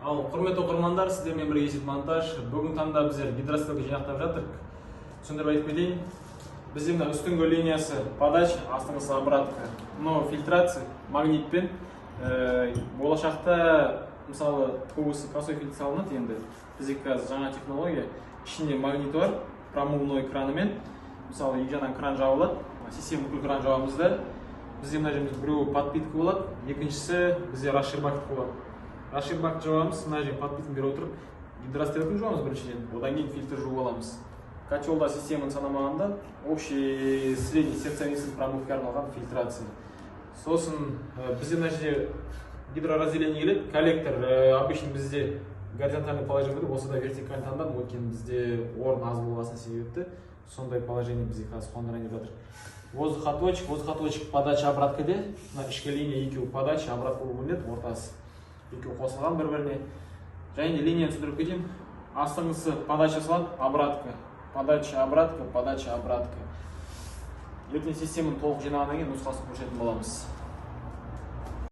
Ал құрметті оқырмандар, сіздермен бірге Есет Монтаж. Бүгін таңда біздер гидростелді жинақтап жатырмық. Түсіндіріп айтып кетейін. Бізде мына үстіңгі линиясы подача, астыңғысы обратка. Но фильтрация магнитпен болашақта мысалы көбісі косой фильтр салынады. Енді бізде қазір жаңа технология, ішінде магнит бар, промывной кранымен. Мысалы екі жағынан кран жабылады, система бүкіл кран жабамыз да. Бізде мына жерде біреуі подпитка болады, екіншісі бізде расширбак болады. Расширбак жабамыз, мына жерге подпитканы бере отырып, гидростелканы жабамыз біріншіден, одан кейін фильтр жуып аламыз. Котелда системаны санамағанда общий средний сердцевинный промывка арналған фильтрация. Сосын бізде мына жерде гидроразделение келеді, коллектор обычно бізде горизонтальный положение болса да вертикальный таңдадым, өйткені бізде орын аз болғасын себепті сондай положение бізде қазір қондырайын деп жатыр. Воздухоточек подача обраткаде, мына ішкі линия екеуі подача обратка болып бөлінеді, ортасы екеуі қосылған бір-біріне. Және линияны түсіндіріп кетейін. Астыңғысы подача салады, обратка, подача обратка, подача обратка. Ертең системаны толық жинағаннан кейін нұсқасын көрсететін боламыз.